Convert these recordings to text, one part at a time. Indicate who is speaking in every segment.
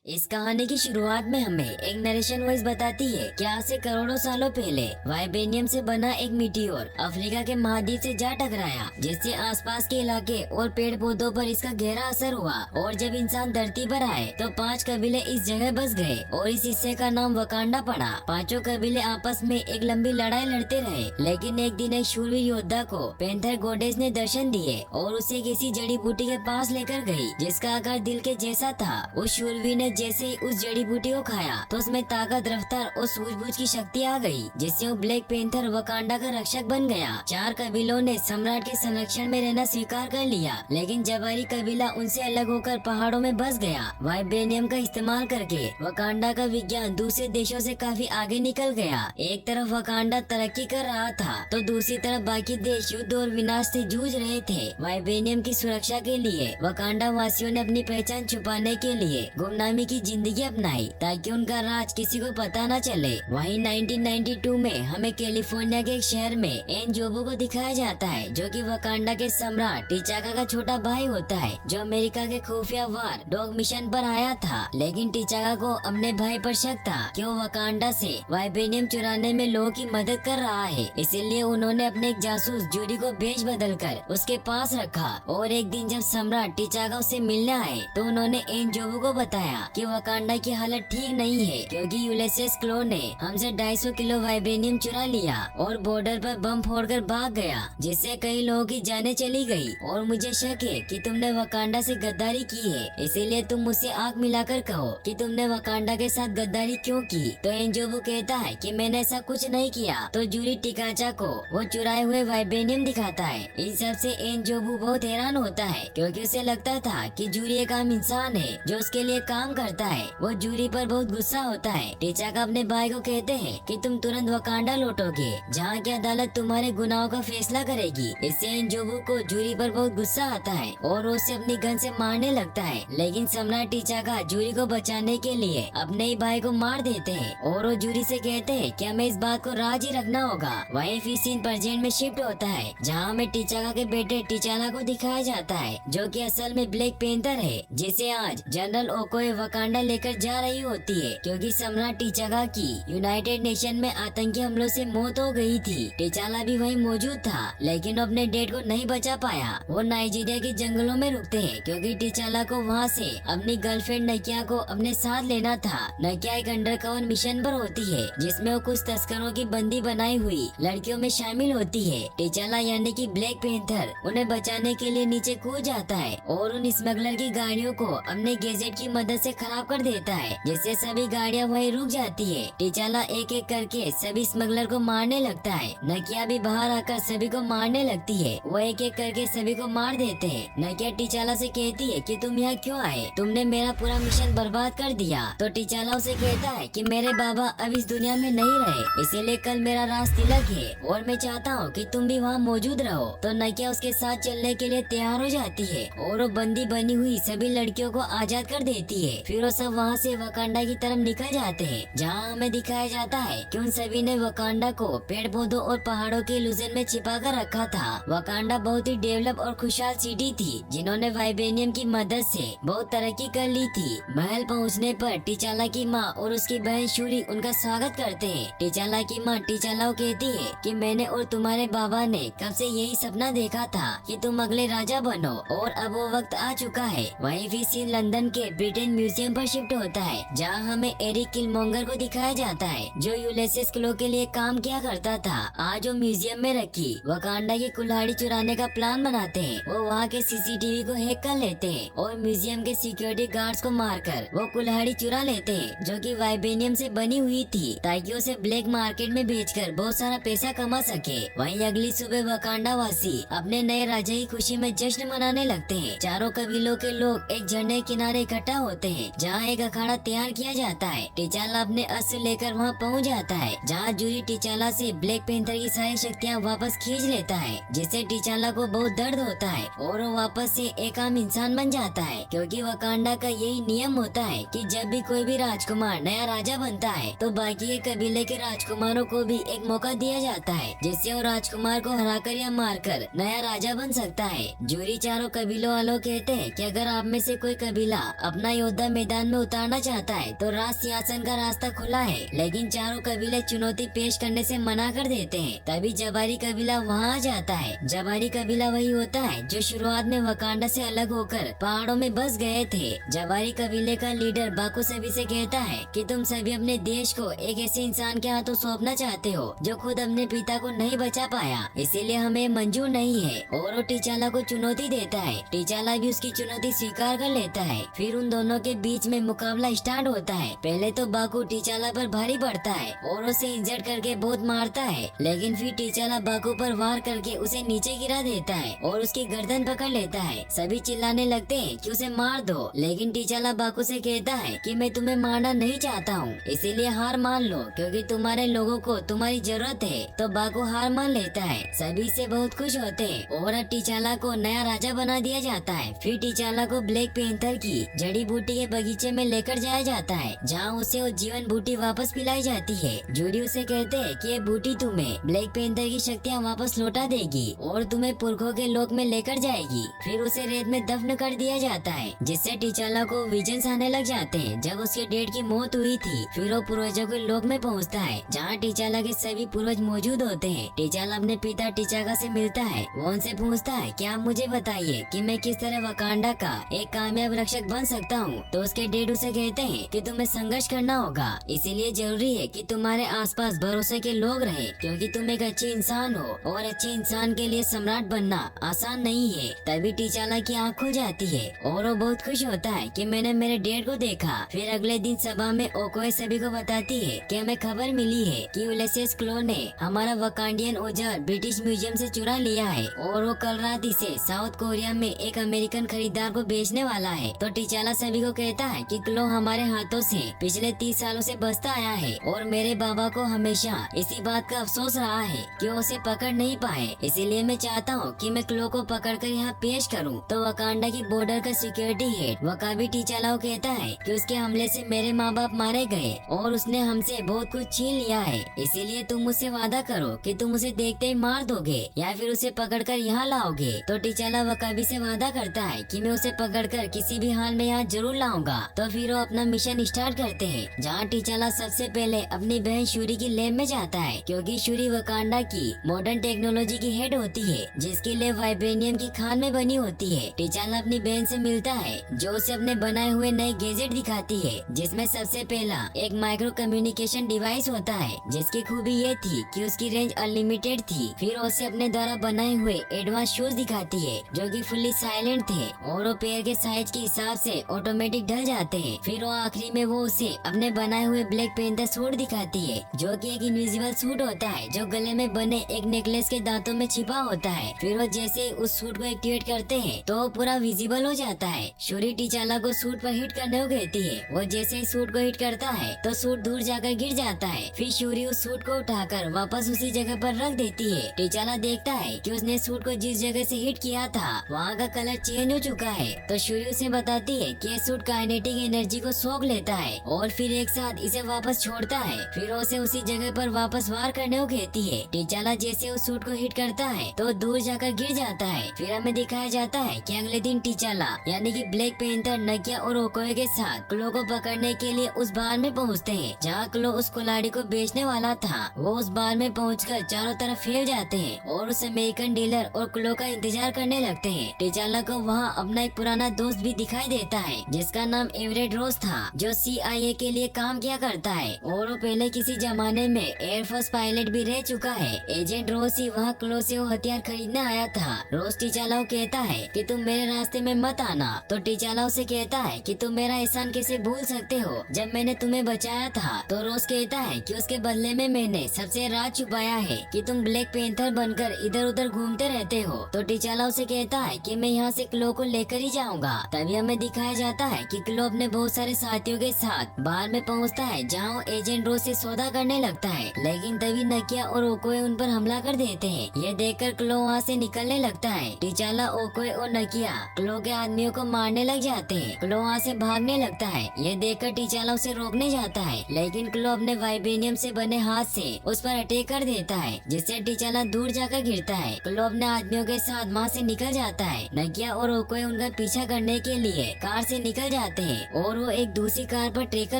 Speaker 1: इस कहानी की शुरुआत में हमें एक नरेशन वॉइस बताती है कि आज से करोड़ों सालों पहले वाइब्रेनियम से बना एक मीटियोर अफ्रीका के महाद्वीप से जा टकराया, जिससे आसपास के इलाके और पेड़ पौधों पर इसका गहरा असर हुआ। और जब इंसान धरती पर आए तो 5 कबीले इस जगह बस गए और इस हिस्से का नाम वकांडा पड़ा। 5 कबीले आपस में एक लंबी लड़ाई लड़ते रहे, लेकिन एक दिन एक शूरवीर योद्धा को पैंथर गॉडेस ने दर्शन दिए और उसे किसी जड़ी बूटी के पास लेकर गई जिसका आकार दिल के जैसा था। उस शूरवीर ने जैसे ही उस जड़ी बूटी को खाया तो उसमें ताकत, रफ्तार और सूझबूझ की शक्ति आ गई, जिससे वो ब्लैक पैंथर वकांडा का रक्षक बन गया। 4 कबीलों ने सम्राट के संरक्षण में रहना स्वीकार कर लिया, लेकिन जबारी कबीला उनसे अलग होकर पहाड़ों में बस गया। वाइब्रेनियम का इस्तेमाल करके वकांडा का विज्ञान दूसरे देशों से काफी आगे निकल गया। एक तरफ वकांडा तरक्की कर रहा था तो दूसरी तरफ बाकी देश युद्ध और विनाश से जूझ रहे थे। वाइब्रेनियम की सुरक्षा के लिए वकांडा वासियों ने अपनी पहचान छुपाने के लिए गुमनामी की जिंदगी अपनाई ताकि उनका राज किसी को पता न चले। वहीं 1992 में हमें कैलिफोर्निया के एक शहर में एन जोबो को दिखाया जाता है, जो कि वकांडा के सम्राट टिचाका का छोटा भाई होता है, जो अमेरिका के खुफिया वार डॉग मिशन पर आया था। लेकिन टिचाका को अपने भाई पर शक था कि वो वकांडा से वाइब्रेनियम चुराने में लोगों की मदद कर रहा है, इसीलिए उन्होंने अपने एक जासूस जूरी को भेज बदल कर उसके पास रखा। और एक दिन जब सम्राट टिचाका उससे मिलने आए तो उन्होंने एन जोबो को बताया कि वकांडा की हालत ठीक नहीं है, क्योंकि यूलिसेस क्लो ने हमसे 250 किलो वाइब्रेनियम चुरा लिया और बॉर्डर पर बम फोड़कर भाग गया, जिससे कई लोगों की जानें चली गई। और मुझे शक है कि तुमने वकांडा से गद्दारी की है, इसीलिए तुम मुझसे आंख मिलाकर कहो कि तुमने वकांडा के साथ गद्दारी क्यों की। तो एनजोबू कहता है कि मैंने ऐसा कुछ नहीं किया। तो जूरी टिकाचा को वो चुराए हुए वाइब्रेनियम दिखाता है। इन सब से एनजोबू बहुत हैरान होता है, क्योंकि उसे लगता था कि जूरी एक आम इंसान है जो उसके लिए काम करता है। वो जूरी पर बहुत गुस्सा होता है। टिचाका अपने भाई को कहते हैं कि तुम तुरंत वकांडा लौटोगे, जहाँ की अदालत तुम्हारे गुनाहों का फैसला करेगी। इससे एनजोबू को जूरी पर बहुत गुस्सा आता है और उसे अपनी गन से मारने लगता है, लेकिन सम्राट टिचाका जूरी को बचाने के लिए अपने ही भाई को मार देते हैं और वो जूरी से कहते हैं कि हमें इस बात को राज ही रखना होगा। वहीं फिर सीन प्रेजेंट में शिफ्ट होता है, जहाँ हमें टिचाका के बेटे टिचाला को दिखाया जाता है, जो कि असल में ब्लैक पैंथर है, जिसे आज जनरल ओकोए वकांडा लेकर जा रही होती है, क्योंकि सम्राट टिचाका की यूनाइटेड नेशन में आतंकी हमलों से मौत हो गई थी। टिचाला भी वहीं मौजूद था, लेकिन अपने डेड को नहीं बचा पाया। वो नाइजीरिया के जंगलों में रुकते हैं, क्योंकि टिचाला को वहाँ से अपनी गर्लफ्रेंड नकिया को अपने साथ लेना था। नकिया एक अंडरकवर मिशन पर होती है, जिसमें वो कुछ तस्करों की बंदी बनाई हुई लड़कियों में शामिल होती है। टिचाला यानी कि ब्लैक पैंथर उन्हें बचाने के लिए नीचे कूद जाता है और उन स्मगलर की गाड़ियों को अपने गैजेट की मदद से खराब कर देता है, जिससे सभी गाड़ियां वहीं रुक जाती है। टिचाला एक एक करके सभी स्मगलर को मारने लगता है। नकिया भी बाहर आकर सभी को मारने लगती है। वो एक एक करके सभी को मार देते हैं। नकिया टिचाला से कहती है कि तुम यहाँ क्यों आए, तुमने मेरा पूरा मिशन बर्बाद कर दिया। तो टिचाला उसे कहता है कि मेरे बाबा अब इस दुनिया में नहीं रहे, इसीलिए कल मेरा राज तिलक है और मैं चाहता हूँ कि तुम भी वहाँ मौजूद रहो। तो नकिया उसके साथ चलने के लिए तैयार हो जाती है और वो बंदी बनी हुई सभी लड़कियों को आजाद कर देती है। फिर वो सब वहाँ से वकांडा की तरफ निकल जाते हैं, जहाँ हमें दिखाया जाता है कि उन सभी ने वकांडा को पेड़ पौधों और पहाड़ों के इल्यूजन में छिपा कर रखा था। वकांडा बहुत ही डेवलप और खुशहाल सिटी थी, जिन्होंने वाइब्रेनियम की मदद से बहुत तरक्की कर ली थी। महल पहुँचने पर टिचाला की माँ और उसकी बहन शूरी उनका स्वागत करते हैं। टिचाला की माँ टिचाला को कहती है कि मैंने और तुम्हारे बाबा ने कब से यही सपना देखा था कि तुम अगले राजा बनो, और अब वो वक्त आ चुका है। वहीं फिर सीन लंदन के ब्रिटेन म्यूजियम पर शिफ्ट होता है, जहाँ हमें एरिक किलमोंगर को दिखाया जाता है, जो यूलिसेस क्लो के लिए काम किया करता था। आज वो म्यूजियम में रखी वकांडा की कुल्हाड़ी चुराने का प्लान बनाते हैं। वो वहाँ के सीसीटीवी को हैक कर लेते हैं और म्यूजियम के सिक्योरिटी गार्ड्स को मारकर वो कुल्हाड़ी चुरा लेते हैं, जो कि वाइब्रेनियम से बनी हुई थी, ताकि उसे ब्लैक मार्केट में बेचकर बहुत सारा पैसा कमा सके। वहीं अगली सुबह वकांडा वासी अपने नए राजा की खुशी में जश्न मनाने लगते हैं। चारों कबीलों के लोग एक झरने किनारे इकट्ठा होते हैं, जहाँ एक अखाड़ा तैयार किया जाता है। टिचाला अपने अस्त्र लेकर वहाँ पहुँच जाता है, जहाँ जूरी टिचाला से ब्लैक पैंथर की सारी शक्तियाँ वापस खींच लेता है, जिससे टिचाला को बहुत दर्द होता है और वो वापस से एक आम इंसान बन जाता है, क्योंकि वकांडा का यही नियम होता है कि जब भी कोई भी राजकुमार नया राजा बनता है तो बाकी के कबीले के राजकुमारों को भी एक मौका दिया जाता है, जिससे वो राजकुमार को हराकर या मारकर नया राजा बन सकता है। जूरी चारों कबीलों वालों कहते हैं कि अगर आप में से कोई कबीला अपना योद्धा मैदान में उतारना चाहता है तो राज सिंहासन का रास्ता खुला है, लेकिन चारों कबीले चुनौती पेश करने से मना कर देते हैं। तभी जबारी कबीला वहाँ आ जाता है। जबारी कबीला वही होता है जो शुरुआत में वकांडा से अलग होकर पहाड़ों में बस गए थे। जबारी कबीले का लीडर बाकू सभी से कहता है कि तुम सभी अपने देश को एक ऐसे इंसान के हाथों सौंपना चाहते हो जो खुद अपने पिता को नहीं बचा पाया, इसीलिए हमें मंजूर नहीं है। और वो टीचाला को चुनौती देता है। टीचाला भी उसकी चुनौती स्वीकार कर लेता है। फिर उन दोनों के बीच में मुकाबला स्टार्ट होता है। पहले तो बाकू टीचाला पर भारी पड़ता है और उसे इंजर्ड करके बहुत मारता है, लेकिन फिर टीचाला बाकू पर वार करके उसे नीचे गिरा देता है और उसकी गर्दन पकड़ लेता है। सभी चिल्लाने लगते हैं कि उसे मार दो, लेकिन टीचाला बाकू से कहता है कि मैं तुम्हें मारना नहीं चाहता हूँ, इसीलिए हार मान लो क्योंकि तुम्हारे लोगों को तुम्हारी जरूरत है। तो बाकू हार मान लेता है। सभी से बहुत खुश होते हैं और अब टीचाला को नया राजा बना दिया जाता है। फिर टीचाला को ब्लैक पैंथर की जड़ी बूटी के बगीचे में लेकर जाया जाता है, जहाँ उसे वो जीवन बूटी वापस पिलाई जाती है। जूडी उसे कहते हैं कि ये बूटी तुम्हें ब्लैक पैंथर की शक्तियाँ वापस लौटा देगी और तुम्हें पुरखों के लोक में लेकर जाएगी। फिर उसे रेत में दफन कर दिया जाता है, जिससे टीचाला को विजन्स आने लग जाते हैं जब उसके डेड की मौत हुई थी। फिर वो पूर्वजों के लोक में पहुँचता है, जहाँ टीचाला के सभी पूर्वज मौजूद होते हैं। टीचाला अपने पिता टीचागा से मिलता है। वो उनसे पूछता है कि आप मुझे बताइए कि मैं किस तरह वकांडा का एक कामयाब रक्षक बन सकता हूँ। तो उसके डेड उसे कहते हैं कि तुम्हें संघर्ष करना होगा, इसीलिए जरूरी है कि तुम्हारे आसपास भरोसे के लोग रहे, क्योंकि तुम एक अच्छे इंसान हो और अच्छे इंसान के लिए सम्राट बनना आसान नहीं है। तभी टीचाला की आँख खुल जाती है और वो बहुत खुश होता है कि मैंने मेरे डेड को देखा। फिर अगले दिन सभा में ओकोए सभी को बताती है कि हमें खबर मिली है कि उलिसेस क्लो ने हमारा वकांडियन औजार ब्रिटिश म्यूजियम से चुरा लिया है और वो कल रात इसे साउथ कोरिया में एक अमेरिकन खरीदार को बेचने वाला है। तो टीचाला सभी को कहता है कि क्लो हमारे हाथों से पिछले 30 सालों से बचता आया है और मेरे बाबा को हमेशा इसी बात का अफसोस रहा है कि वो उसे पकड़ नहीं पाए, इसीलिए मैं चाहता हूँ कि मैं क्लो को पकड़कर यहाँ पेश करूँ। तो वकांडा की बॉर्डर का सिक्योरिटी हेड वकाबी टीचाला को कहता है कि उसके हमले से मेरे माँ बाप मारे गए और उसने हमसे बहुत कुछ छीन लिया है, इसीलिए तुम मुझसे वादा करो कि तुम उसे देखते ही मार दोगे या फिर उसे पकड़कर यहाँ लाओगे। तो टीचाला वकाबी से वादा करता है कि मैं उसे पकड़कर किसी भी हाल में यहाँ जरूर लाऊंगा। तो फिर वो अपना मिशन स्टार्ट करते हैं, जहाँ टीचाला सबसे पहले अपनी बहन शूरी की लैब में जाता है, क्योंकि शूरी वकांडा की मॉडर्न टेक्नोलॉजी की हेड होती है, जिसकी लैब वाइब्रेनियम की खान में बनी होती है। टीचाला अपनी बहन से मिलता है, जो उसे अपने बनाए हुए नए गैजेट दिखाती है, जिसमें सबसे पहला एक माइक्रो कम्युनिकेशन डिवाइस होता है, जिसकी खूबी ये थी कि उसकी रेंज अनलिमिटेड थी। फिर उसे अपने द्वारा बनाए हुए एडवांस शूज दिखाती है, जो कि फुल्ली साइलेंट थे और वो पैर के साइज के हिसाब से ऑटोमेटिक ढल जाते हैं। फिर वो आखिरी में वो उसे अपने बनाए हुए ब्लैक पैंथर सूट दिखाती है, जो कि एक इनविजिबल सूट होता है, जो गले में बने एक नेकलेस के दांतों में छिपा होता है। फिर वो जैसे उस सूट को एक्टिवेट करते हैं तो वो पूरा विजिबल हो जाता है। शूरी टीचाला को सूट पर हिट करने को कहती है। वो जैसे ही सूट को हिट करता है तो सूट दूर जाकर गिर जाता है। फिर शूरी उस सूट को उठाकर वापस उसी जगह पर रख देती है। टीचाला देखता है कि उसने सूट को जिस जगह से हिट किया था वहाँ का कलर चेंज हो चुका है। तो शूरी उसे बताती है कि ये सूट काइनेटिक एनर्जी को सोख लेता है और फिर एक साथ इसे वापस छोड़ता है। फिर उसे उसी जगह पर वापस वार करने को कहती है। टीचाला जैसे उस सूट को हिट करता है तो दूर जाकर गिर जाता है। फिर हमें दिखाया जाता है कि अगले दिन टीचाला यानी कि ब्लैक पैंथर नकिया और ओकोए के साथ क्लो को पकड़ने के लिए उस बार में पहुँचते हैं, जहाँ क्लो उस कुल्हाड़ी को बेचने वाला था। वो उस बार में पहुंचकर चारों तरफ फैल जाते हैं और उस अमेरिकन डीलर और क्लो का इंतजार करने लगते हैं। टीचाला को वहाँ अपना एक पुराना दोस्त भी दिखाई देता है, जिसका नाम एवरेट रोज था, जो CIA के लिए काम किया करता है और वो पहले किसी जमाने में एयरफोर्स पायलट भी रह चुका है। एजेंट रोज ही वहाँ क्लो से वो हथियार खरीदने आया था। रोज टीचाला को कहता है कि तुम मेरे रास्ते में मत आना। तो टीचाला उसे कहता है कि तुम मेरा एहसान कैसे भूल सकते हो जब मैंने तुम्हें बचाया था। तो रोज कहता है कि उसके बदले में मैंने सबसे राज छुपाया है कि तुम ब्लैक पैंथर बनकर इधर उधर घूमते रहते हो। तो टीचाला उसे कहता है कि मैं यहाँ से क्लो को लेकर ही जाऊंगा। तभी हमें दिखाया जाता है कि क्लो अपने बहुत सारे साथियों के साथ बाहर में पहुँचता है, जहाँ वो एजेंट रोज से सौदा करने लगता है। लेकिन तभी नकिया और ओकोए उन पर हमला कर देते हैं। ये देखकर क्लो वहाँ से निकलने लगता है। टीचाला, ओकोए और नकिया क्लो के आदमियों को मारने लग जाते हैं। क्लो वहाँ से भागने लगता है। ये देखकर टीचाला उसे रोकने जाता है, लेकिन क्लो अपने वाइब्रेनियम से बने हाथ से उस पर अटैक कर देता है, जिससे टीचाला दूर जाकर गिरता है। क्लो अपने आदमियों के साथ वहाँ से निकल जाता है। नकिया और ओकोए उनका पीछा करने के लिए कार से निकल जाते हैं और वो एक दूसरी कार पर ट्रेकर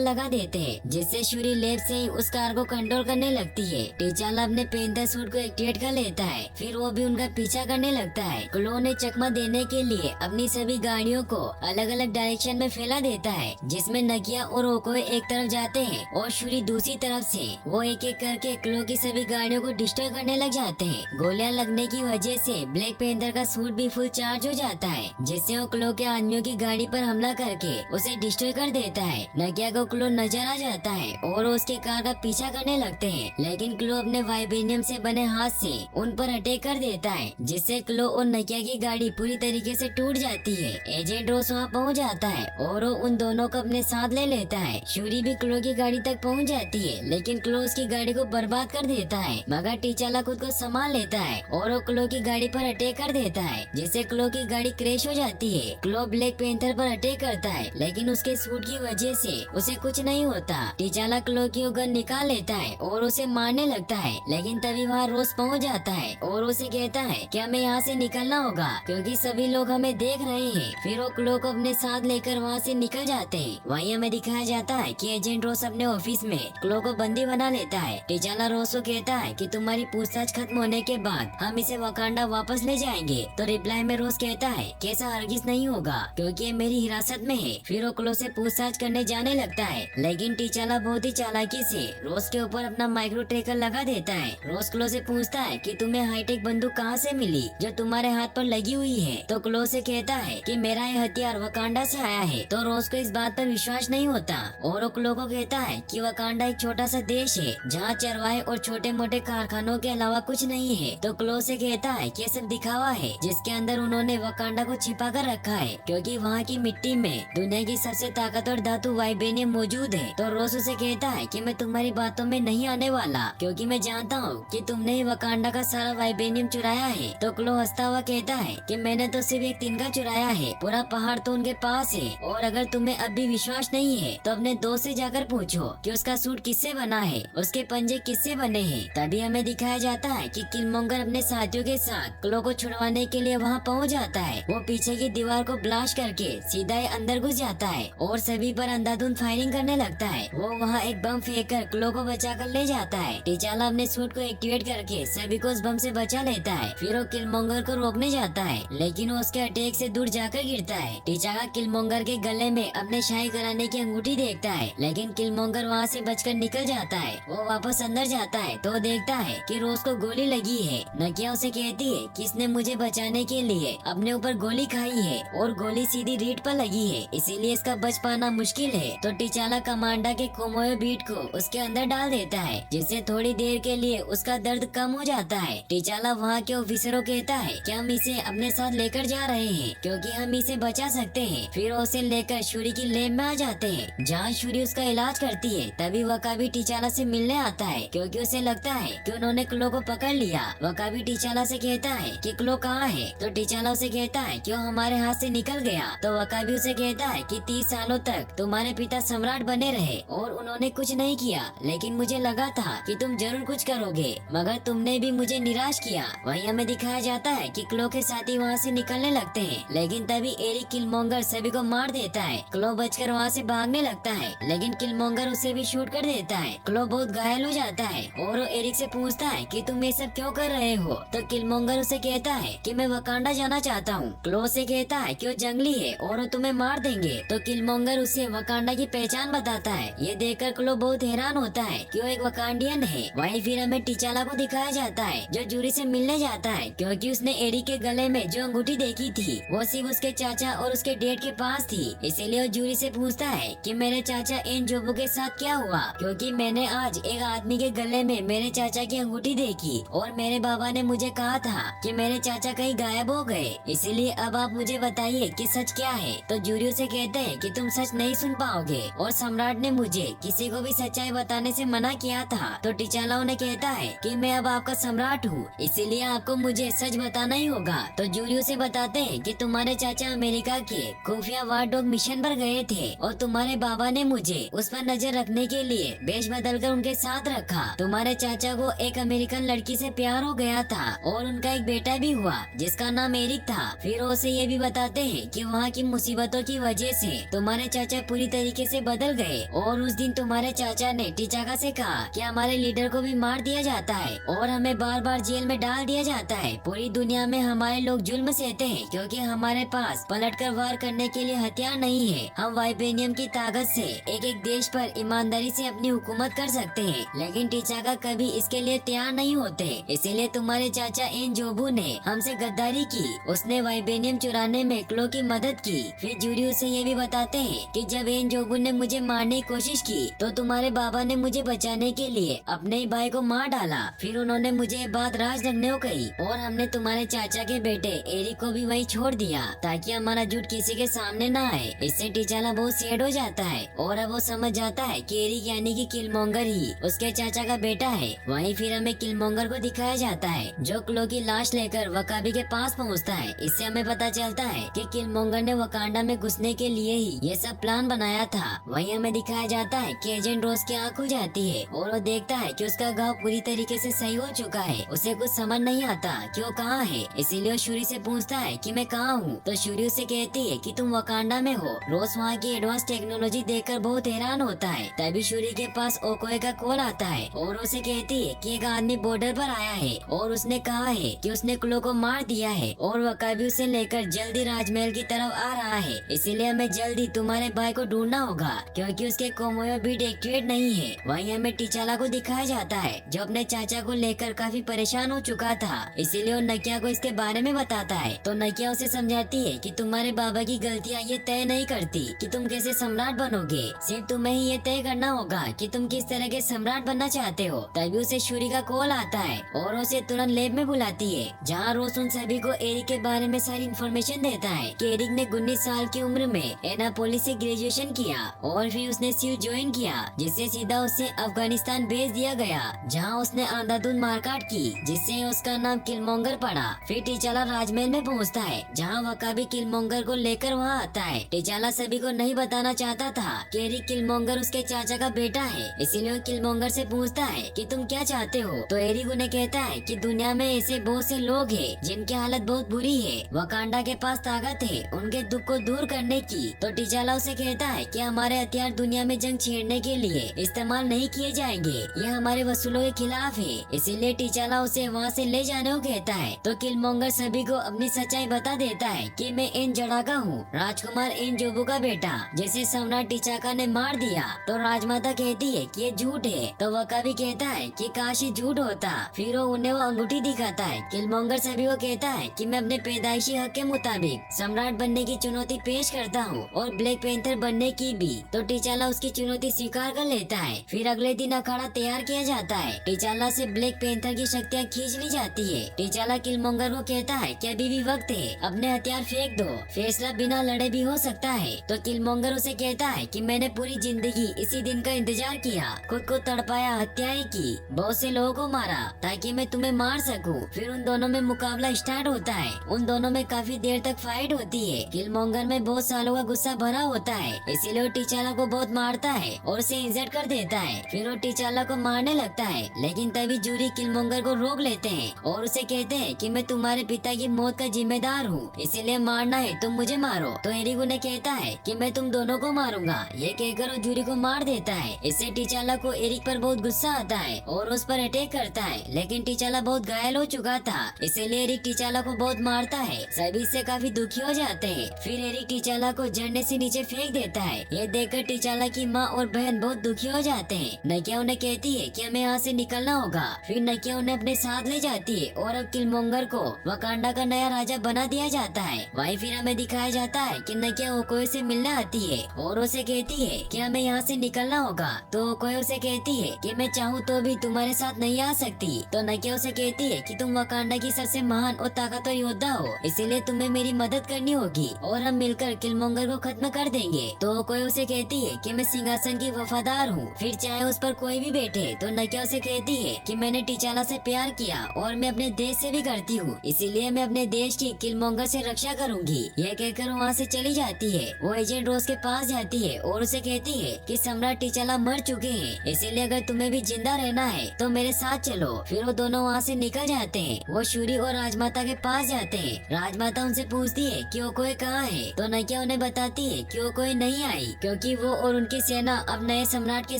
Speaker 1: लगा देते हैं, जिससे शूरी लेफ्ट से ही उस कार को कंट्रोल करने लगती है। टीचाला अपने पेंटर सूट को एक्टिवेट कर लेता है, फिर वो भी उनका पीछा करने लगता है। क्लो ने चकमा देने के लिए अपनी सभी गाड़ियों को अलग अलग डायरेक्शन में फैला देता है, जिसमें नकिया और ओकोए एक तरफ जाते हैं और शूरी दूसरी तरफ से। वो एक एक करके क्लो की सभी गाड़ियों को डिस्ट्रॉय करने लग जाते हैं। गोलियां लगने की वजह से ब्लैक पैंथर का सूट भी फुल चार्ज हो जाता है, जिससे वो क्लो के आदमियों की गाड़ी पर हमला करके उसे डिस्ट्रॉय कर देता है। नकिया को क्लो नजर आ जाता है और वो उसके कार का पीछा करने लगते हैं, लेकिन क्लो अपने वाइब्रेनियम से बने हाथ से उन पर अटैक कर देता है, जिससे क्लो और नकिया की गाड़ी पूरी तरीके से टूट जाती है। एजेंट रोस वहाँ पहुँच जाता है और वो उन दोनों को अपने साथ ले लेता है। शूरी भी क्लो की गाड़ी तक पहुँच जाती है, लेकिन क्लो उसकी गाड़ी को बर्बाद कर देता है, मगर टीचाला खुद को संभाल लेता है और वो क्लो की गाड़ी पर अटैक कर देता है, जिससे क्लो की गाड़ी क्रैश हो जाती है। क्लो ब्लैक पैंथर पर अटैक करता है, लेकिन उसके सूट की वजह से उसे कुछ नहीं होता। टीचाला क्लो की गन निकाल लेता है और उसे मारने लगता है, लेकिन तभी वहाँ रोज पहुँच जाता है और उसे कहता है कि हमें यहाँ से निकलना होगा क्योंकि सभी लोग हमें देख रहे हैं। फिर वो क्लो को अपने साथ लेकर वहाँ से निकल जाते हैं। वहीं हमें दिखाया जाता है कि एजेंट रोस अपने ऑफिस में क्लो को बंदी बना लेता है। टीचाला रोस को कहता है कि तुम्हारी पूछताछ खत्म होने के बाद हम इसे वकांडा वापस ले जाएंगे। तो रिप्लाई में रोस कहता है कि ऐसा हरगिज नहीं होगा क्योंकि ये मेरी हिरासत में है। फिर वो क्लो से पूछताछ करने जाने लगता है, लेकिन टीचाला बहुत ही चालाकी से रोस के ऊपर अपना माइक्रो ट्रेकर लगा देता है। रोस क्लो से पूछता है कि तुम्हें हाईटेक बंदूक कहाँ से मिली जो तुम्हारे हाथ पर लगी हुई है। तो क्लो से कहता है कि मेरा ये हथियार वकांडा से आया है। तो रोस को इस बात पर विश्वास नहीं होता और वो क्लो को कहता है कि वकांडा एक छोटा सा देश है जहाँ चरवाहे और छोटे मोटे कारखानों के अलावा कुछ नहीं है। तो क्लो से कहता है कि ये सब दिखावा है जिसके अंदर उन्होंने वकांडा को छिपा कर रखा है, क्योंकि वहाँ की मिट्टी में दुनिया की सबसे ताकतवर धातु वाइब्रेनियम मौजूद है। तो रोस उसे कहता है कि मैं तुम्हारी बातों में नहीं आने वाला क्योंकि मैं जानता हूँ कि तुमने ही वकांडा का सारा वाइब्रेनियम चुराया है। तो क्लो हंसता हुआ कहता है कि मैंने तो सिर्फ एक तिनका चुराया है, पूरा पहाड़ तो उनके पास है। और अगर तुम्हें अब भी विश्वास नहीं है तो अपने दोस्त से जाकर पूछो कि उसका सूट किससे बना है, उसके पंजे किससे बने हैं। तभी हमें दिखाया जाता है कि किलमोंगर अपने साथियों के साथ क्लो को छुड़वाने के लिए वहाँ पहुँच जाता है। वो पीछे की दीवार को ब्लास्ट करके सीधा ही अंदर घुस जाता है और सभी पर अंधाधुंध फायरिंग करने लगता है। वो वहाँ एक बम फेंक कर क्लो को बचा कर ले जाता है। टीचाला अपने सूट को एक्टिवेट करके सभी को उस बम से बचा लेता है। फिर वो किलमोंगर को रोकने जाता है, लेकिन वो उसके अटैक से दूर जाकर गिरता है। टीचाला किलमोंगर के गले में अपने शाही कराने की अंगूठी देखता है, लेकिन किलमोंगर वहाँ से बचकर निकल जाता है। वो वापस अंदर जाता है तो देखता है कि रोज को गोली लगी है। नकिया उसे कहती है कि इसने मुझे बचाने के लिए अपने ऊपर गोली खाई है और गोली सीधी रीढ़ पर लगी है, इसीलिए इसका बच पाना मुश्किल है। तो टीचाला कमांडा के कोमोयो बीट को उसके अंदर डाल देता है, जिससे थोड़ी देर के लिए उसका दर्द कम हो जाता है। टीचाला वहाँ के ऑफिसरों कहता है कि हम इसे अपने साथ लेकर जा रहे हैं क्योंकि हम इसे बचा सकते हैं। फिर वो उसे लेकर शूरी की लैब में आ जाते हैं जहाँ शूरी उसका इलाज करती है। तभी वकाबी टीचाला से मिलने आता है क्योंकि उसे लगता है कि उन्होंने क्लो को पकड़ लिया। वकाबी टीचाला से कहता है कि क्लो कहाँ है। तो टीचाला उसे कहता है कि वो हमारे हाथ से निकल गया। तो वकाबी उसे कहता है कि 30 सालों तक तुम्हारे पिता सम्राट बने रहे और उन्होंने कुछ नहीं किया, लेकिन मुझे लगा था कि तुम जरूर कुछ करोगे, मगर तुमने भी मुझे निराश किया। वहीं हमें दिखाया जाता है कि क्लो के साथी वहाँ से निकलने लगते हैं, लेकिन तभी एरिक किलमोंगर सभी को मार देता है। क्लो बचकर वहाँ से भागने लगता है, लेकिन किलमोंगर उसे भी शूट कर देता है। क्लो बहुत घायल हो जाता है और वो एरिक से पूछता है कि तुम ये सब क्यों कर रहे हो। तो किलमोंगर उसे कहता है कि मैं वकांडा जाना चाहता हूँ। क्लो से कहता है कि वो जंगली है और वो तुम्हें मार देंगे। तो किलमोंगर उसे वकांडा की पहचान बताता है। ये देखकर क्लो बहुत हैरान होता है कि वो एक वकांडियन है। वहीं फिर हमें टीचाला को दिखाया जाता है जो जूरी से मिलने जाता है, क्योंकि उसने एरिक के गले में जो अंगूठी देखी थी वो सिर्फ उसके चाचा और उसके डैड के पास थी। इसीलिए वो जूरी से पूछता है कि मेरे चाचा इन जोबो के साथ क्या हुआ, क्योंकि मैंने आज एक आदमी के गले में मेरे चाचा की अंगूठी देखी और मेरे बाबा ने मुझे कहा था कि मेरे चाचा कहीं गायब हो गए। इसीलिए अब आप मुझे बताइए कि सच क्या है। तो जूरी से कहते हैं कि तुम सच नहीं सुन पाओगे और सम्राट ने मुझे किसी को भी सच्चाई बताने से मना किया था। तो टीचाला उन्हें कहता है कि मैं अब आपका सम्राट हूँ, इसीलिए आपको मुझे सच बताना ही होगा। तो जूरी उसे बताते हैं कि तुम्हारे चाचा अमेरिका के खुफिया वार डॉग मिशन पर गए थे और तुम्हारे बाबा ने मुझे उस पर नजर रखने के लिए वेश बदलकर उनके साथ रखा। तुम्हारे चाचा को एक अमेरिकन लड़की से प्यार हो गया था और उनका एक बेटा भी हुआ जिसका नाम एरिक था। फिर उसे ये भी बताते हैं कि वहाँ की मुसीबतों की वजह से तुम्हारे चाचा पूरी तरीके से बदल गए और उस दिन तुम्हारे चाचा ने टिचाका से कहा कि हमारे लीडर को भी मार दिया जाता है और हमें बार बार जेल में डाल दिया जाता है। पूरी दुनिया में हमारे लोग जुल्म सहते हैं क्योंकि हमारे पास पलटकर वार करने के लिए हथियार नहीं है। हम वाइबेनियम की ताकत से एक एक देश पर ईमानदारी से अपनी हुकूमत कर सकते हैं, लेकिन टिचाका कभी इसके लिए तैयार नहीं होते। इसीलिए तुम्हारे चाचा एनजोबू ने हमसे गद्दारी की। उसने वाइबेनियम चुराने में क्लो की मदद की। फिर जूरी उसे ये भी बताते हैं कि जब एनजोबू ने मुझे मारने की कोशिश की तो तुम्हारे बाबा ने मुझे बचाने के लिए अपने ही भाई को मार डाला। फिर उन्होंने मुझे ये बात राज रखने को कही और हमने तुम्हारे चाचा के बेटे एरिक को भी वहीं छोड़ दिया ताकि हमारा झूठ किसी के सामने न आए। इससे टिचाला बहुत सैड हो जाता है और अब वो समझ जाता है कि एरिक यानी कि किलमोंगर ही उसके चाचा का बेटा है। वहीं फिर हमें किलमोंगर को दिखाया जाता है जो क्लो की लाश लेकर वकाबी के पास पहुंचता है। इससे हमें पता चलता है कि किलमोंगर ने वकांडा में घुसने के लिए ही ये सब प्लान बनाया था। वहीं हमें दिखाया जाता है कि एजेंट रोज की आँख खुल जाती है और वो देखता है कि उसका घाव पूरी तरीके से सही हो चुका है। उसे कुछ समझ नहीं आता कि वो कहाँ है, इसीलिए वो शूरी से पूछता है कि मैं कहाँ हूँ। तो शूरी उसे कहती है कि तुम वकांडा में हो। रोज वहाँ की एडवांस टेक्नोलॉजी देखकर बहुत हैरान होता है। तभी शूरी के पास ओकोए का कॉल आता है और उसे कहती है कि एक आदमी बॉर्डर पर आया है और उसने कहा है कि उसने क्लो को मार दिया है और वकाबी उसे लेकर जल्दी राजमहल की तरफ आ रहा है। इसीलिए हमें जल्दी तुम्हारे भाई को ढूंढना होगा क्योंकि उसके कोमोयो बीट एक्टिवेट नहीं है। वहीं हमें टिचाला को दिखाया जाता है जो अपने चाचा को लेकर काफी परेशान हो चुका था। इसीलिए वो नकिया को इसके बारे में बताता है। तो नकिया उसे समझाती है कि तुम्हारे बाबा की गलतियाँ ये तय नहीं करती कि तुम कैसे सम्राट बनोगे, सिर्फ तुम्हें ही ये तय करना होगा कि तुम किस तरह के सम्राट बनना चाहते हो। तभी उसे शूरी का कॉल आता है और उसे तुरंत लैब में बुलाती है जहाँ रोज उन सभी को एरिक के बारे में सारी इन्फॉर्मेशन देता है कि एरिक ने 19 साल की उम्र में एनापोलिस से ग्रेजुएशन किया और फिर उसने सीयू ज्वाइन किया जिससे सीधा उसे अफगानिस्तान भेज दिया गया जहाँ उसने अंधाधुंध मारकाट की जिससे उसका नाम किलमोंगर पड़ा। फिर टिचाला राजमहल में पहुँचता है जहाँ वकाबी किलमोंगर को लेकर वहाँ आता है। टिचाला सभी को नहीं बताना चाहता था कि एरिक किलमोंगर उसके चाचा का बेटा है, इसीलिए वो किलमोंगर से पूछता है कि तुम क्या चाहते हो। तो एरिक उन्हें कहता है कि दुनिया में ऐसे बहुत से लोग हैं जिनकी हालत बहुत बुरी है, वकांडा के पास ताकत है उनके दुख को दूर करने की। तो टिचाला उसे कहता है कि हमारे हथियार दुनिया में जंग छेड़ने के लिए इस्तेमाल नहीं किए जाएंगे, ये हमारे वसूलों के खिलाफ है। इसीलिए टिचाला उसे वहाँ से ले जाने को कहता है। तो किलमोंगर सभी को अपनी सच्चाई बता देता है कि मैं एन जड़ाका हूँ, राजकुमार एनजोबू का बेटा जिसे सम्राट टिचाका ने मार दिया। तो राजमाता कहती है कि ये झूठ है। तो वकाबी कहता है कि काश ये झूठ होता। फिर वो उन्हें वो अंगूठी दिखाता है। किलमोंगर सभी को कहता है कि मैं अपने पैदाइशी हक के मुताबिक सम्राट बनने की चुनौती पेश करता हूँ और ब्लैक पैंथर बनने की भी। तो टिचाला उसकी चुनौती स्वीकार कर लेता है। फिर अगले दिन अखाड़ा तैयार किया जाता है। टिचाला से ब्लैक पैंथर की शक्तियाँ खींच ली जाती है। टिचाला किलमोंगर को कहता है कि अभी भी वक्त है, अपने हथियार फेंक दो, फैसला बिना लड़े भी हो सकता है। तो किलमोंगर उसे कहता है कि मैंने पूरी जिंदगी इसी दिन का इंतजार किया, खुद को तड़पाया, हत्याएं की, बहुत से लोगों को मारा ताकि मैं तुम्हें मार सकूं। फिर उन दोनों में मुकाबला स्टार्ट होता है। उन दोनों में काफी देर तक फाइट होती है। किलमोंगर में बहुत सालों का गुस्सा भरा होता है, इसीलिए वो टिचाला को बहुत मारता है और उसे इंजर्ड कर देता है। फिर वो टिचाला को मारने लगता है, लेकिन तभी जूरी किलमोंगर को रोक लेते हैं और उसे कहते हैं कि मैं तुम्हारे पिता की मौत का जिम्मेदार हूँ, इसीलिए मारना है तुम मुझे मारो। तो एरिक उन्हें कहता है कि मैं तुम दोनों को मारूंगा। ये कहकर वो जूरी को मार देता है। इससे टिचाला को एरिक पर बहुत गुस्सा आता है और उस पर अटैक करता है, लेकिन टिचाला बहुत घायल हो चुका था, इसीलिए एरिक टिचाला को बहुत मारता है। सभी इससे काफी दुखी हो जाते हैं। फिर एरिक टिचाला को झरने से नीचे फेंक देता है। ये देखकर टिचाला की माँ और बहन बहुत दुखी हो जाते हैं। नकिया उन्हें कहती है कि हमें यहाँ से निकलना होगा। फिर नकिया उन्हें अपने साथ ले जाती है और अब किलमोंगर को वकांडा का नया राजा बना दिया जाता है। वहीं फिर हमें दिखाया जाता है कि नकिया ओकोए से मिलने आती है और उसे कहती है कि हमें यहाँ से निकलना होगा। तो ओकोए उसे कहती है कि मैं चाहूँ तो भी तुम्हारे साथ नहीं आ सकती। तो नकिया उसे कहती है कि तुम वकांडा की सबसे महान और ताकतवर योद्धा हो, इसीलिए तुम्हें मेरी मदद करनी होगी और हम मिलकर किलमोंगर को खत्म कर देंगे। तो ओकोए उसे कहती है कि मैं सिंहासन की वफादार हूँ, फिर चाहे उस पर कोई भी बैठे। तो नकिया उसे कहती है कि मैंने टिचाला से प्यार किया और मैं अपने देश से भी करती हूँ, इसीलिए मैं अपने देश की किलमोंगर से रक्षा करूंगी। यह कहकर वहाँ से चली जाती है। वो एजेंट रोज के पास जाती है और उसे कहती है कि सम्राट टिचाला मर चुके हैं, इसीलिए अगर तुम्हें भी जिंदा रहना है तो मेरे साथ चलो। फिर वो दोनों वहाँ से निकल जाते हैं। वो शूरी और राजमाता के पास जाते हैं। राजमाता उनसे पूछती है कि ओकोए कहाँ है। तो नकिया नकिया उन्हें बताती है कि वो कोई नहीं आई क्योंकि वो और उनकी सेना अब नए सम्राट के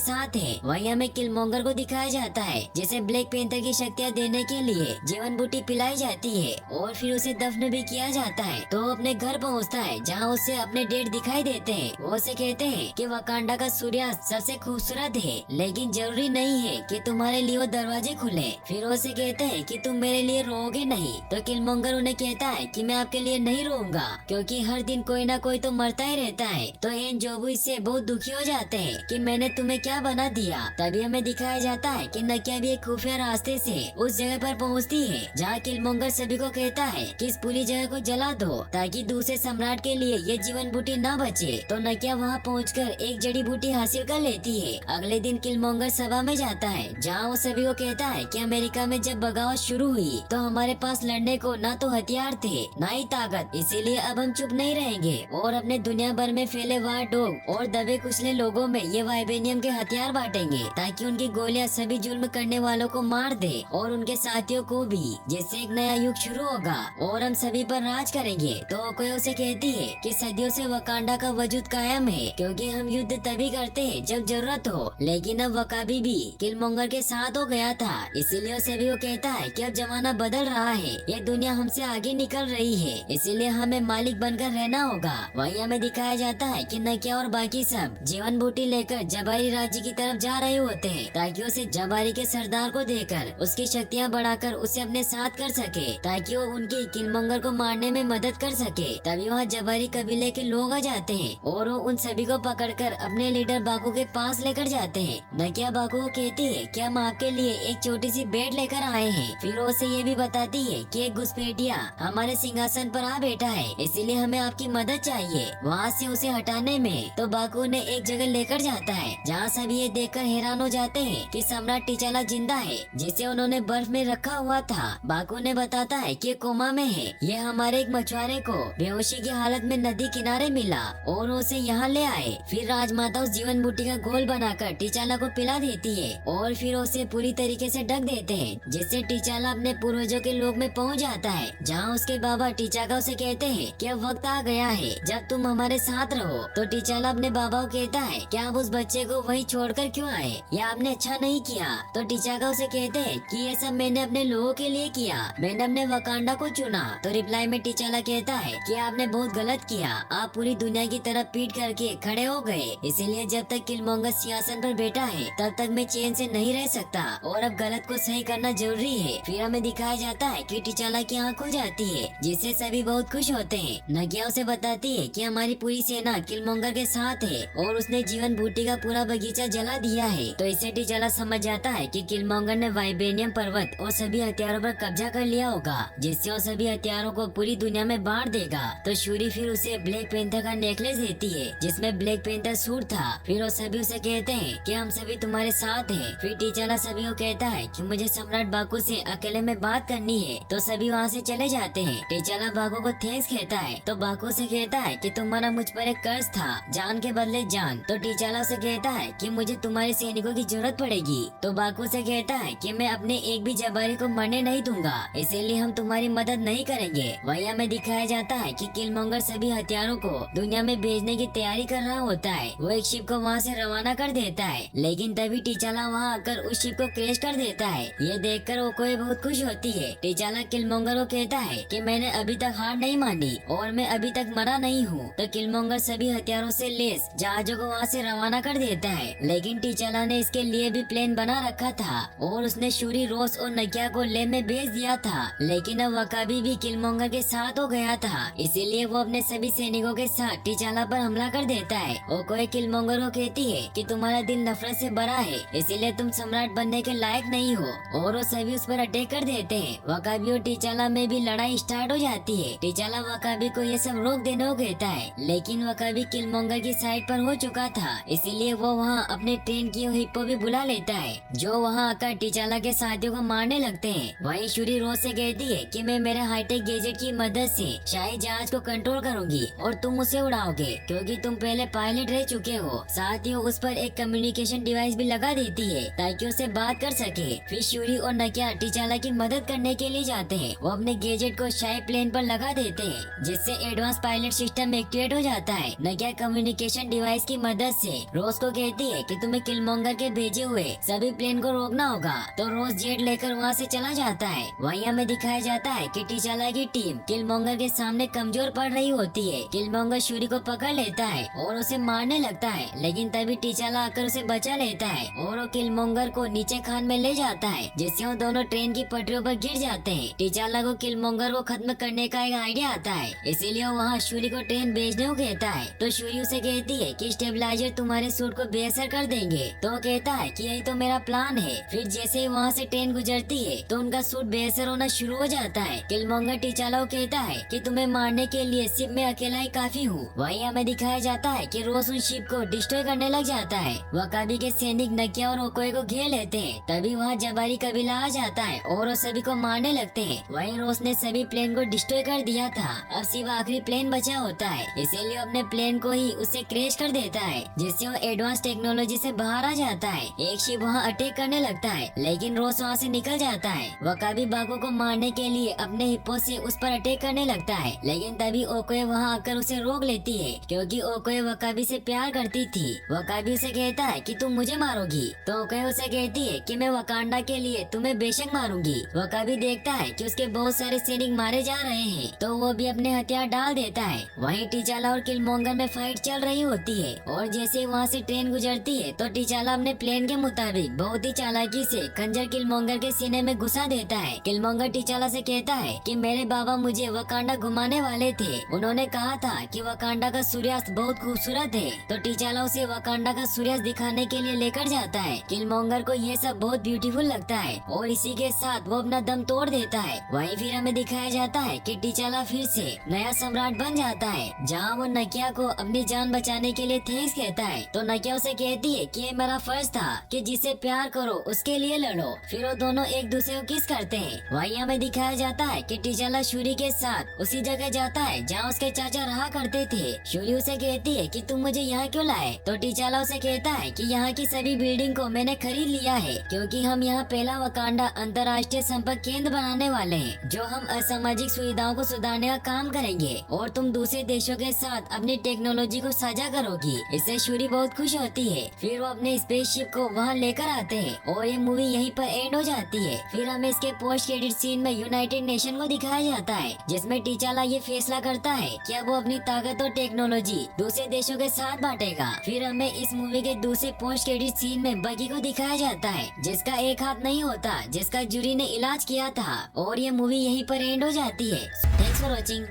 Speaker 1: साथ है। वहीं हमें किलमोंगर को दिखाया जाता है जिसे ब्लैक पैंथर की शक्तियाँ देने के लिए जीवन बूटी पिलाई जाती है और फिर उसे दफन भी किया जाता है। तो वो अपने घर पहुँचता है जहाँ उसे अपने डेड दिखाई देते हैं। वो उसे कहते हैं कि वकांडा का सूर्यास्त सबसे खूबसूरत है, लेकिन जरूरी नहीं है कि तुम्हारे लिए वो दरवाजे खुले। फिर वो उसे कहते हैं कि तुम मेरे लिए रोओगे नहीं। तो किलमोंगर उन्हें कहता है कि मैं आपके लिए नहीं रोऊंगा क्योंकि हर दिन कोई ना कोई तो मरता ही रहता है। तो एनजोबू इससे बहुत दुखी हो जाते हैं कि मैंने तुम्हें क्या बना दिया। तभी हमें दिखाया जाता है कि नकिया भी एक खुफिया रास्ते से उस जगह पर पहुंचती है जहाँ किलमोंगर सभी को कहता है कि इस पूरी जगह को जला दो ताकि दूसरे सम्राट के लिए ये जीवन बूटी न बचे। तो नकिया वहाँ पहुंचकर एक जड़ी बूटी हासिल कर लेती है। अगले दिन किलमोंगर सभा में जाता है जहाँ वो सभी को कहता है कि अमेरिका में जब बगावत शुरू हुई तो हमारे पास लड़ने को न तो हथियार थे न ही ताकत, इसीलिए अब हम चुप नहीं रहेंगे और अपने दुनिया भर में फैले वार डॉग और दबे कुचले लोगों में ये वाइबेनियम के हथियार बांटेंगे ताकि उनकी गोलियां सभी जुल्म करने वालों को मार दे और उनके साथियों को भी, जिससे एक नया युग शुरू होगा और हम सभी पर राज करेंगे। तो ओकोए उसे कहती है कि सदियों से वकांडा का वजूद कायम है क्योंकि हम युद्ध तभी करते हैं जब जरूरत हो, लेकिन अब वकाबी भी किलमोंगर के साथ हो गया था, इसीलिए वो सभी को कहता है कि अब जमाना बदल रहा है, ये दुनिया हमसे आगे निकल रही है, इसीलिए हमें मालिक बनकर रहना होगा। वहीं हमें दिखाया जाता है कि नकिया और बाकी सब जीवन बूटी लेकर जबारी राज्य की तरफ जा रहे होते हैं ताकि उसे जबारी के सरदार को देकर उसकी शक्तियाँ बढ़ाकर उसे अपने साथ कर सके ताकि वो उनकी किलमोंगर को मारने में मदद कर सके। तभी वहाँ जबारी कबीले के लोग आ जाते हैं और वो उन सभी को पकड़कर अपने लीडर बाकू के पास लेकर जाते हैं। नकिया बाकू को कहती है कि हम आपके लिए एक छोटी सी बेट लेकर आए हैं। फिर वो उसे ये भी बताती है कि एक घुसपैठिया हमारे सिंहासन पर आ बैठा है, इसीलिए हमें आपकी मदद चाहिए वहाँ से उसे हटाने में। तो बाकू ने एक जगह लेकर जाता है जहाँ सभी ये देखकर हैरान हो जाते हैं कि सम्राट टिचाला जिंदा है जिसे उन्होंने बर्फ में रखा हुआ था। बाकू ने बताता है कि कोमा में है। ये हमारे एक मछुआरे को बेहोशी की हालत में नदी किनारे मिला और उसे यहाँ ले आए। फिर राजमाता उस जीवन बूटी का घोल बनाकर टिचाला को पिला देती है और फिर उसे पूरी तरीके से ढक देते हैं जिससे टिचाला अपने पूर्वजों के लोक में पहुँच जाता है जहाँ उसके बाबा टिचाका उसे कहते हैं कि अब वक्त आ गया है जब तुम हमारे साथ रहो। तो टिचाला अपने बाबा को कहता है कि आप उस बच्चे को वहीं छोड़कर क्यों आए, ये आपने अच्छा नहीं किया। तो टिचाका उसे कहते हैं कि ये सब मैंने अपने लोगों के लिए किया, मैंने अपने वकांडा को चुना। तो रिप्लाई में टिचाला कहता है कि आपने बहुत गलत किया, आप पूरी दुनिया की तरफ पीठ करके खड़े हो गए, इसीलिए जब तक किलमोंगर सिंहासन पर बैठा है तब तक मैं चैन से नहीं रह सकता और अब गलत को सही करना जरूरी है। फिर हमें दिखाया जाता है कि टिचाला की आँख खुल जाती है जिससे सभी बहुत खुश होते हैं। नकिया उसे बताती है कि हमारी पूरी सेना किलमोंगर के साथ है और उसने जीवन बूटी का पूरा बगीचा जला दिया है। तो इससे टिचाला समझ जाता है कि किलमोंगर ने वाइबेनियम पर्वत और सभी हथियारों पर कब्जा कर लिया होगा जिससे वो सभी हथियारों को पूरी दुनिया में बांट देगा। तो शूरी फिर उसे ब्लैक पैंथर का नेकलेस देती है जिसमें ब्लैक पैंथर सूट था। फिर वो सभी उसे कहते हैं कि हम सभी तुम्हारे साथ हैं। फिर टिचाला सभी को कहता है कि मुझे सम्राट बाकू से अकेले में बात करनी है। तो सभी वहाँ से चले जाते हैं। टिचाला बाकू को थैंक्स कहता है तो बाकू से कहता है कि तुम्हारा मुझ पर एक कर्ज था, जान के बदले जान। तो टिचाला से कहता है कि मुझे तुम्हारे सैनिकों की जरूरत पड़ेगी। तो बाकू से कहता है कि मैं अपने एक भी जबारी को मरने नहीं दूंगा, इसीलिए हम तुम्हारी मदद नहीं करेंगे। वहीं हमें दिखाया जाता है कि किलमोंगर सभी हथियारों को दुनिया में भेजने की तैयारी कर रहा होता है। वो एक शिप को वहाँ से रवाना कर देता है, लेकिन तभी टिचाला वहाँ आकर उस शिप को क्रैश कर देता है। ये देखकर ओकोए बहुत खुश होती है। टिचाला किलमोंगर को कहता है कि मैंने अभी तक हार नहीं मानी और मैं अभी तक मरा नहीं हूँ। तो किलमोंगर सभी हथियारों से लेस जहाजों को वहाँ से रवाना कर देता है, लेकिन टिचाला ने इसके लिए भी प्लान बना रखा था और उसने शूरी, रोस और नकिया को ले में भेज दिया था। लेकिन अब वकाबी भी किलमोंगर के साथ हो गया था, इसीलिए वो अपने सभी सैनिकों के साथ टिचाला पर हमला कर देता है। ओकोए किलमोंगर को कहती है कि तुम्हारा दिल नफरत से भरा है, इसीलिए तुम सम्राट बनने के लायक नहीं हो और वो सभी उस पर अटैक कर देते हैं। वकाबी और टिचाला में भी लड़ाई स्टार्ट हो जाती है। टिचाला वकाबी को ये सब रोक देने को कहता है, लेकिन वकाबी किलमोंगर की साइड पर हो चुका था, इसीलिए वो वहाँ अपने ट्रेन की हिप्पो भी बुला लेता है जो वहाँ आकर टिचाला के साथियों को मारने लगते हैं। वहीं शूरी रोज से कहती है कि मैं मेरे हाईटेक गैजेट की मदद से शाही जहाज को कंट्रोल करूंगी और तुम उसे उड़ाओगे क्योंकि तुम पहले पायलट रह चुके हो। साथ ही उस पर एक कम्युनिकेशन डिवाइस भी लगा देती है ताकि उसे बात कर सके। फिर शूरी और नकिया टिचाला की मदद करने के लिए जाते हैं। वो अपने गैजेट को शाही प्लेन पर लगा देते हैं जिससे एडवांस पायलट सिस्टम एक्टिवेट हो जाता है। नकिया कम्युनिकेशन डिवाइस की मदद से रोज को कहती है कि तुम्हें किलमोंगर के भेजे हुए सभी प्लेन को रोकना होगा। तो रोज जेट लेकर वहाँ से चला जाता है। वहीं हमें दिखाया जाता है कि टीचाला की टीम किलमोंगर के सामने कमजोर पड़ रही होती है। किलमोंगर शूरी को पकड़ लेता है और उसे मारने लगता है, लेकिन तभी टीचाला आकर उसे बचा लेता है और वो किलमोंगर को नीचे खान में ले जाता है, जिससे वो दोनों ट्रेन की पटरियों पर गिर जाते हैं। टीचाला को किलमोंगर को खत्म करने का एक आइडिया आता है, इसीलिए वो वहाँ शूरी को ट्रेन भेजने को कहता है। तो शूरी उसे कहती है कि स्टेबलाइजर तुम्हारे सूट को बेअसर कर देंगे। तो वो कहता है कि यही तो मेरा प्लान है। फिर जैसे ही वहाँ से ट्रेन गुजरती है तो उनका सूट बेअसर होना शुरू हो जाता है। किलमोंगर टीचाला को कहता है कि तुम्हें मारने के लिए शिप में अकेला ही काफी हूँ। वहीं हमें दिखाया जाता है कि रोज उन शिप को डिस्ट्रॉय करने लग जाता है। वकाबी के सैनिक नकिया और ओकोए को घेर लेते हैं। तभी वहाँ जबारी कबीला आ जाता है और वो सभी को मारने लगते हैं। वहीं रोज ने सभी प्लेन को डिस्ट्रॉय कर दिया था, अब सिर्फ आखिरी प्लेन बचा होता है, इसीलिए अपने प्लेन को ही उसे क्रैश कर देता है, जिससे वो एडवांस टेक्नोलॉजी से बाहर आ जाता है। एक शिप वहाँ अटैक करने लगता है, लेकिन रोज वहाँ से निकल जाता है। वकाबी बाको को मारने के लिए अपने हिप्पो से उस पर अटैक करने लगता है, लेकिन तभी ओकोए वहाँ आकर उसे रोक लेती है, क्योंकि ओकोए वकाबी से प्यार करती थी। वकाबी उसे कहता है कि तुम मुझे मारोगी, तो ओकोए उसे कहती है कि मैं वकांडा के लिए तुम्हें बेशक मारूंगी। वकाबी देखता है कि उसके बहुत सारे सैनिक मारे जा रहे हैं, तो वो भी अपने हथियार डाल देता है। वहीं टीचाला और किलमोंगर में फाइट चल रही होती है और जैसे वहाँ से ट्रेन गुजरती है तो टीचाला अपने प्लेन के मुताबिक बहुत ही चालाकी से खंजर किलमोंगर के सीने में घुसा देता है। किलमोंगर टीचाला से कहता है कि मेरे बाबा मुझे वकांडा घुमाने वाले थे, उन्होंने कहा था कि वकांडा का सूर्यास्त बहुत खूबसूरत है। तो टीचाला उसे वकांडा का सूर्यास्त दिखाने के लिए लेकर जाता है। किलमोंगर को ये सब बहुत ब्यूटीफुल लगता है और इसी के साथ वो अपना दम तोड़ देता है। वहीं फिर हमें दिखाया जाता है कि टीचाला फिर से नया सम्राट बन जाता है, जहाँ वो नकिया को अपनी जान बचाने के लिए थैंक्स कहता है। तो नकिया उसे कहती है कि ये मेरा फर्ज था कि जिसे प्यार करो उसके लिए लड़ो। फिर वो दोनों एक दूसरे को किस करते हैं। वहीं हमें दिखाया जाता है कि टीचाला शूरी के साथ उसी जगह जाता है जहाँ उसके चाचा रहा करते थे। शूरी उसे कहती है कि तुम मुझे यहाँ क्यों लाए। तो टीचाला उसे कहता है कि यहाँ की सभी बिल्डिंग को मैंने खरीद लिया है, क्योंकि हम यहाँ पहला वकांडा अंतर्राष्ट्रीय संपर्क केंद्र बनाने वाले हैं, जो हम असामाजिक सुविधाओं को सुधारने का काम करेंगे और तुम दूसरे देशों के साथ अपनी टेक्नोलॉजी को साझा करोगी। इससे शूरी बहुत खुश होती है। फिर वो अपने स्पेसशिप को वहाँ लेकर आते हैं और ये मूवी यहीं पर एंड हो जाती है। फिर हमें इसके पोस्ट क्रेडिट सीन में यूनाइटेड नेशन को दिखाया जाता है, जिसमें टीचाला ये फैसला करता है कि अब वो अपनी ताकत और टेक्नोलॉजी दूसरे देशों के साथ बांटेगा। फिर हमें इस मूवी के दूसरे पोस्ट क्रेडिट सीन में बगी को दिखाया जाता है, जिसका एक हाथ नहीं होता, जिसका जूरी ने इलाज किया था, और ये मूवी यहीं पर एंड हो जाती है। Thanks for watching.